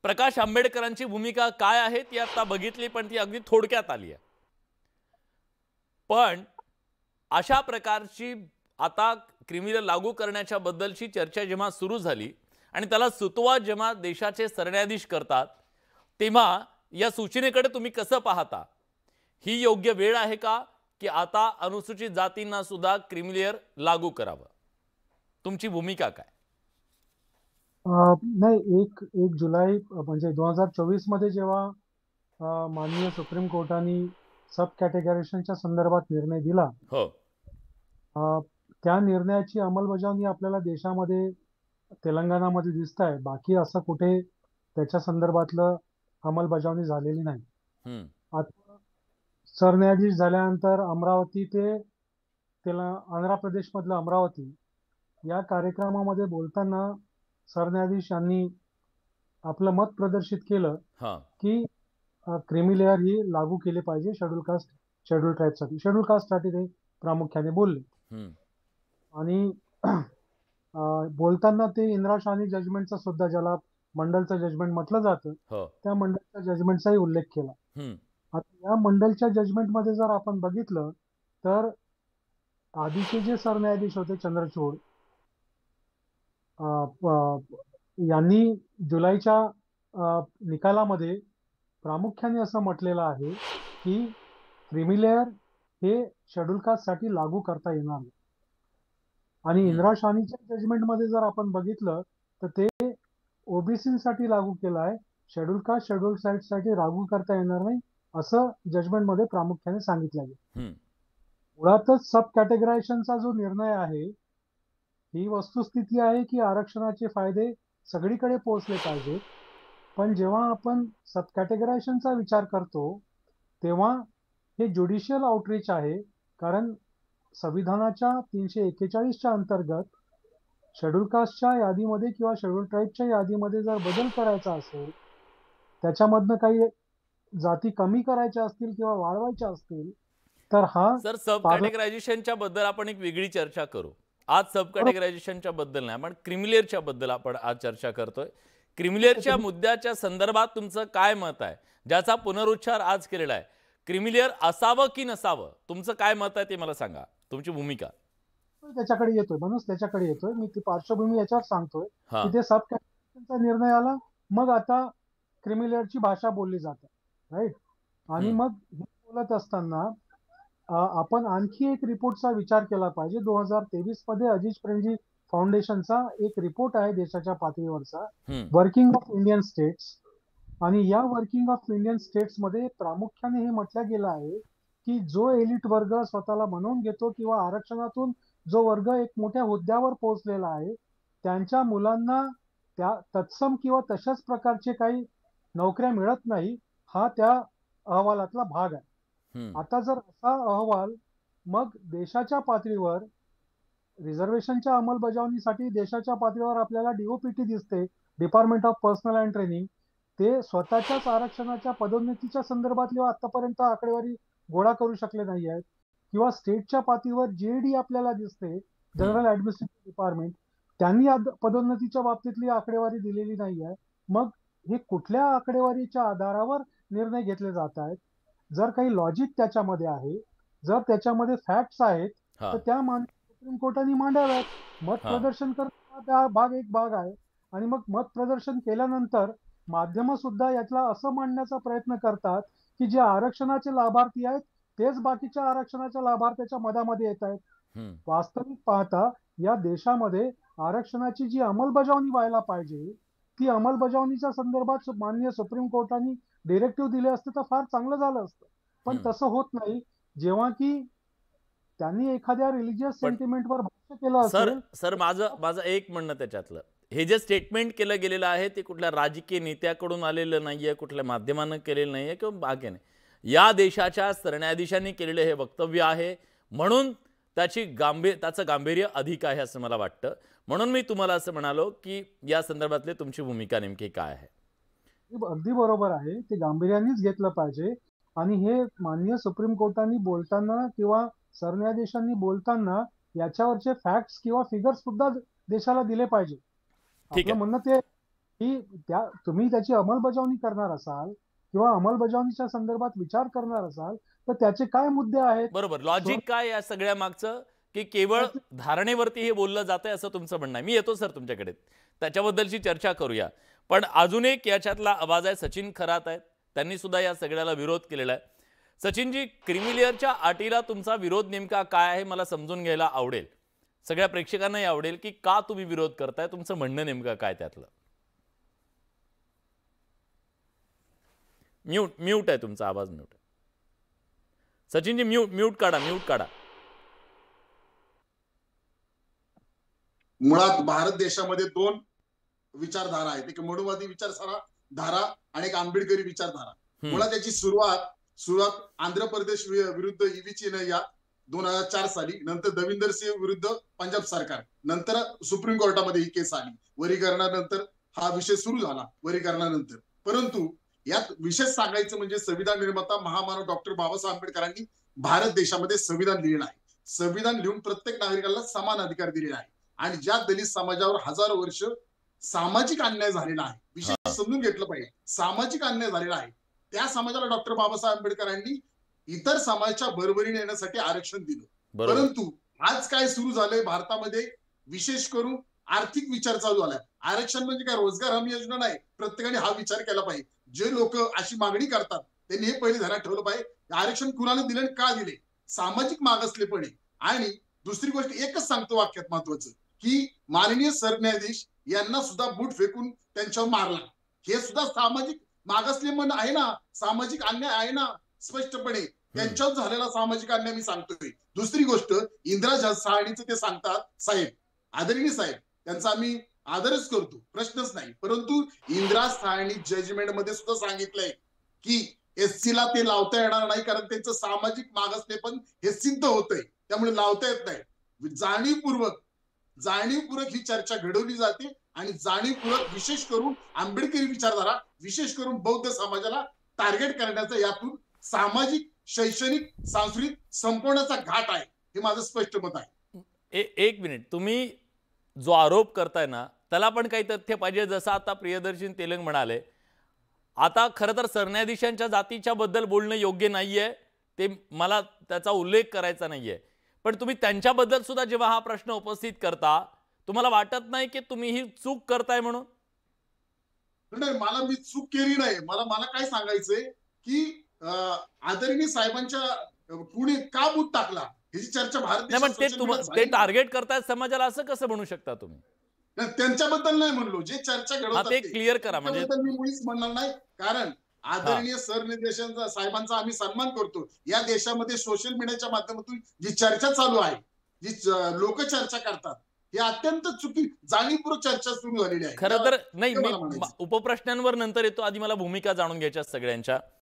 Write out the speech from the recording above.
प्रकाश आंबेडकरांची भूमिका काय आहे ती आता बघितली, पण ती अगदी थोडक्यात आली आहे. पण अशा प्रकारची आता क्रिमिनल लागू करण्याच्या बद्दलची चर्चा जेव्हा सुरू झाली आणि त्याला सुतोवाच जेव्हा देशाचे सरन्यायाधीश करतात, तेव्हा या सूचनेकडे तुम्ही कसं पाहता? ही योग्य वेळ आहे का, की आता अनुसूचित जातींना सुद्धा क्रिमिनल लागू करावं? तुमची भूमिका काय? नाही, 1 जुलै म्हणजे 2024 मध्ये जेव्हा माननीय सुप्रीम कोर्टाने सब कॅटेगरायझेशनच्या संदर्भात निर्णय दिला, हो. अ, त्या निर्णयाची अंमलबजावणी आपल्याला देशामध्ये तेलंगणामध्ये दिसत आहे. बाकी असं कुठे त्याच्या संदर्भातलं अंमलबजावणी झालेली नाही. हम्म. आता सरन्यायाधीश झाल्यानंतर अमरावती ते आंध्र प्रदेशमधलं अमरावती या कार्यक्रमामध्ये बोलताना सरन्यायाधीश यांनी आपलं मत प्रदर्शित केलं हा. की क्रीमी लेअर ही लागू केली पाहिजे शेड्यूल कास्ट शेड्यूल ट्राईबसाठी. शेड्यूल कास्टसाठी ते प्रामुख्याने बोलले. हम्म. आणि बोलताना ते इंद्राशानी जजमेंटचा सुद्धा, ज्याला मंडलचं जजमेंट म्हटलं जातं, हो. त्या मंडलच्या जजमेंटचाही उल्लेख केला. हम्म. आता या मंडलच्या जजमेंटमध्ये जर आपण बघितलं तर आधीचे जे सरन्यायाधीश होते चंद्रचूड यांनी जुलैच्या निकालामध्ये प्रामुख्याने असं म्हटलेलं आहे की क्रीमी लेअर हे शेड्यूल कास्टसाठी लागू करता येणार नाही. आणि इंदिरा शाहीच्या जजमेंटमध्ये जर आपण बघितलं तर ते ओबीसीसाठी लागू केलं आहे, शेड्यूल कास्ट शेड्यूल साठी लागू करता येणार नाही असं जजमेंटमध्ये प्रामुख्याने सांगितलं आहे. मुळातच सब कॅटेगरायझेशनचा जो निर्णय आहे, ही वस्तुस्थिती आहे की आरक्षणाचे फायदे सगळीकडे पोहोचले पाहिजेत. पण जेव्हा आपण सब कॅटेगरायझेशनचा विचार करतो तेव्हा हे ज्युडिशियल आउटरीच आहे. कारण संविधानाच्या 341च्या अंतर्गत शेड्यूल कास्टच्या यादीमध्ये किंवा शेड्यूल ट्राईबच्या यादीमध्ये जर बदल करायचा असेल, त्याच्यामधनं काही जाती कमी करायच्या असतील किंवा वाढवायच्या असतील तर हा सर, सब कॅटेगरायझेशनच्या बद्दल आपण एक वेगळी चर्चा करू. आज सब कॅटेगरायझेशनच्या बद्दल नाही, आपण क्रिमिलेअरच्या बद्दल आपण आज चर्चा करतोय. क्रिमिलेअरच्या मुद्द्याच्या संदर्भात तुमचं काय मत आहे, ज्याचा पुनरुच्चार आज केलेला आहे? क्रिमिलेअर असावं की नसावं, तुमचं काय मत आहे ते मला सांगा, तुमची भूमिका. त्याच्याकडे येतोय म्हणून त्याच्याकडे येतोय मी. ती पार्श्वभूमी याच्यावर सांगतोय की ते सब कॅटेगरायझेशनचा निर्णय आला, मग आता क्रिमिलेअरची भाषा बोलली जाते, राईट. आणि मग हे बोलत असताना आपण आणखी एक रिपोर्टचा विचार केला पाहिजे. 2023 मध्ये अजिज प्रेमजी फाउंडेशनचा एक रिपोर्ट आहे देशाच्या पातळीवरचा, वर्किंग ऑफ इंडियन स्टेट्स. आणि या वर्किंग ऑफ इंडियन स्टेट्स मध्ये प्रामुख्याने हे म्हटलं गेलं आहे की जो एलिट वर्ग स्वतःला म्हणून घेतो किंवा आरक्षणातून जो वर्ग एक मोठ्या हुद्द्यावर पोहोचलेला आहे, त्यांच्या मुलांना त्या तत्सम किंवा तशाच प्रकारचे काही नोकऱ्या मिळत नाही, हा त्या अहवालातला भाग आहे. आता जर असा अहवाल मग देशाच्या पातळीवर रिझर्वेशनच्या अंमलबजावणीसाठी देशाच्या पातळीवर आपल्याला डीओपीटी दिसते, department of personal and training, ते स्वतःच्याच आरक्षणाच्या पदोन्नतीच्या संदर्भातली आतापर्यंत आकडेवारी गोळा करू शकले नाही आहेत. किंवा स्टेटच्या पातळीवर जेडी आपल्याला दिसते, जनरल ऍडमिनिस्ट्रेटिव्ह डिपार्टमेंट, त्यांनी पदोन्नतीच्या बाबतीतली आकडेवारी दिलेली नाही आहे. मग हे कुठल्या आकडेवारीच्या आधारावर निर्णय घेतले जात आहेत? जर काही लॉजिक त्याच्यामध्ये आहे, जर त्याच्यामध्ये फॅक्ट्स आहेत तर त्या सुप्रीम कोर्टाने मांडाव्यात. मत प्रदर्शन करण्याचा भाग एक भाग आहे. आणि मग मत प्रदर्शन केल्यानंतर माध्यम सुद्धा यातला असं मांडण्याचा प्रयत्न करतात की जे आरक्षणाचे लाभार्थी आहेत तेच बाकीच्या आरक्षणाच्या लाभार्थ्याच्या मधामध्ये येत आहेत. वास्तविक पाहता या देशामध्ये आरक्षणाची जी अंमलबजावणी व्हायला पाहिजे, ती अंमलबजावणीच्या संदर्भात माननीय सुप्रीम कोर्टाने डिरेक्टिव्ह दिले असते तर फार चांगलं झालं असतं. पण तसं होत नाही. जेव्हा की त्यांनी एखाद्या रिलीजियस सेंटिमेंटवर भाष्य केलं असेल. सर, माझं एक म्हणणं त्याच्यातलं, हे जे स्टेटमेंट केलं गेलेलं आहे ते कुठल्या राजकीय नेत्याकडून आलेलं नाहीये, कुठल्या माध्यमानं केलेलं नाहीये किंवा बाकी नाही. या देशाच्या सरन्यायाधीशांनी केलेलं हे वक्तव्य आहे, म्हणून त्याचं गांभीर्य अधिक आहे असं मला वाटतं. म्हणून मी तुम्हाला असं म्हणालो की या संदर्भातली तुमची भूमिका नेमकी काय आहे? अगदी बरोबर आहे, ते गांभीर्यानेच घेतलं पाहिजे. आणि हे माननीय सुप्रीम कोर्टाने बोलताना किंवा सरन्यायाधीशांनी बोलताना याच्यावरचे फॅक्ट्स किंवा फिगर्स सुद्धा देशाला दिले पाहिजे. आपलं म्हणणं ते की तुम्ही त्याची अंमलबजावणी करणार असाल किंवा अंमलबजावणीच्या संदर्भात विचार करणार असाल तर त्याचे काय मुद्दे आहेत? बरोबर. लॉजिक काय या सगळ्या मागचं, की केवळ धारणेवरती हे बोललं जातंय असं तुमचं म्हणणं आहे. मी येतो सर तुमच्याकडे, त्याच्याबद्दलची चर्चा करूया. पण अजून एक याच्यातला आवाज आहे, सचिन खरात आहेत. त्यांनी सुद्धा या सगळ्याला विरोध केलेला आहे. सचिनजी, क्रीमी अटीला तुमचा विरोध नेमका काय आहे मला समजून घ्यायला आवडेल. सगळ्या प्रेक्षकांनाही आवडेल की का तुम्ही विरोध करताय, तुमचं म्हणणं नेमकं काय त्यातलं. म्यूट आहे तुमचा आवाज, म्यूट आहे. सचिनजी म्यूट काढा. मुळात भारत देशामध्ये दोन विचारधारा आहेत, एक मनुवादी विचारधारा आणि एक आंबेडकरी विचारधारा. मुळात त्याची सुरुवात आंध्र प्रदेश विरुद्ध ईव्ही चिनैया 2004 साली, नंतर दविंदर सिंह विरुद्ध पंजाब सरकार, नंतर सुप्रीम कोर्टामध्ये ही केस आली. वरीकरणानंतर हा विषय सुरू झाला वरीकरणानंतर. परंतु यात विशेष सांगायचं म्हणजे संविधान निर्माता महामानव डॉक्टर बाबासाहेब आंबेडकरांनी भारत देशामध्ये संविधान लिहिलं आहे. संविधान लिहून प्रत्येक नागरिकाला समान अधिकार दिलेला आहे. आणि ज्या दलित समाजावर हजारो वर्ष सामाजिक अन्याय झालेला आहे, विशेष समजून घेतलं पाहिजे, सामाजिक अन्याय झालेला आहे, त्या समाजाला डॉक्टर बाबासाहेब आंबेडकरांनी इतर समाजाच्या बरोबरीने येण्यासाठी आरक्षण दिलं. परंतु आज काय सुरू झालंय भारतामध्ये, विशेष करून आर्थिक विचार चालू झालाय. आरक्षण म्हणजे काय रोजगार हमी योजना नाही. प्रत्येकाने हा विचार केला पाहिजे. जे लोक अशी मागणी करतात त्यांनी हे पहिले ध्यानात ठेवलं पाहिजे, आरक्षण कुणाला दिले आणि का दिले, सामाजिक मागासलेपणे. आणि दुसरी गोष्ट एकच सांगतो वाक्यात महत्वाचं, की माननीय सरन्यायाधीश यांना सुद्धा बूट फेकून त्यांच्यावर मारला. हे सुद्धा सामाजिक मागासलेपण आहे ना, सामाजिक अन्याय आहे ना. स्पष्टपणे त्यांच्यावर झालेला सामाजिक अन्याय मी सांगतोय. दुसरी गोष्ट, इंदिरा साहनीचं ते सांगतात, साहेब आदरणीय साहेब, त्यांचा आम्ही आदरच करतो, प्रश्नच नाही. परंतु इंदिरा साहनी जजमेंट मध्ये सुद्धा सांगितलंय की एससी ला ते लावता येणार नाही, कारण त्यांचं सामाजिक मागासलेपण हे सिद्ध होतंय, त्यामुळे लावता येत नाही. जाणीवपूर्वक ही चर्चा घडवली जाते आणि जाणीवपूर्वक विशेष करून आंबेडकरी विचारधारा, विशेष करून बौद्ध समाजाला टार्गेट करण्याचा यातून सामाजिक, शैक्षणिक, सांस्कृतिक संपवण्याचा घाट आहे, हे माझं स्पष्ट मत आहे. एक मिनिट, तुम्ही जो आरोप करताय ना त्याला पण काही तथ्य पाहिजे. जसं आता प्रियदर्शन तेलंग म्हणाले, आता खरं तर सरन्यायाधीशांच्या जातीच्या बद्दल बोलणं योग्य नाहीये, ते मला त्याचा उल्लेख करायचा नाहीये. पण तुम्ही त्यांच्याबद्दल सुद्धा जेव्हा हा प्रश्न उपस्थित करता, तुम्हाला वाटत नाही की तुम्ही ही चूक करताय म्हणून? नाही, मला मी चूक केली नाही. मला काय सांगायचंय की आदरणीय साहेबांच्या पुढे का बूट टाकला, ह्याची चर्चा भारत ते टार्गेट करतायत समाजाला, असं कसं म्हणू शकता तुम्ही? त्यांच्याबद्दल नाही म्हणलो, जे चर्चा घडवतात ते क्लिअर करा. म्हणजे मी मुळीच म्हणणार नाही, कारण आदरणीय सरन्यायाधीशांचा साहेबांचा आम्ही सन्मान करतो. या देशामध्ये सोशल मीडियाच्या माध्यमातून जी चर्चा चालू आहे, जी लोक चर्चा करतात, ही अत्यंत जाणीवपूर्वक चर्चा सुरू झालेली आहे. खरं तर नाही, मी उपप्रश्नांवर नंतर येतो, आधी मला भूमिका जाणून घ्यायच्या सगळ्यांच्या.